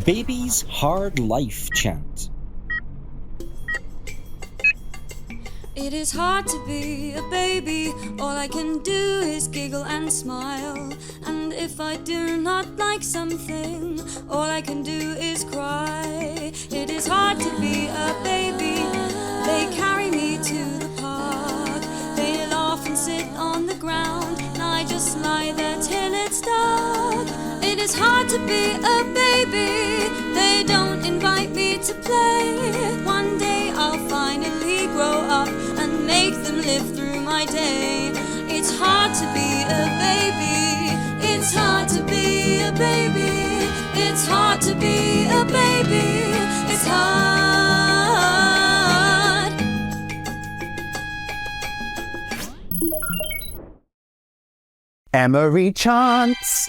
Baby's hard life chant. It is hard to be a baby. All I can do is giggle and smile. And if I do not like something, all I can do is cry. It is hard to be a baby. They carry me to the park. They laugh and sit on the ground, and I just lie there till it's dark. It is hard to be a baby. They don't invite me to play. One day I'll finally grow up and make them live through my day. It's hard to be a baby. It's hard to be a baby. It's hard to be a baby. It's hard. Emery chants.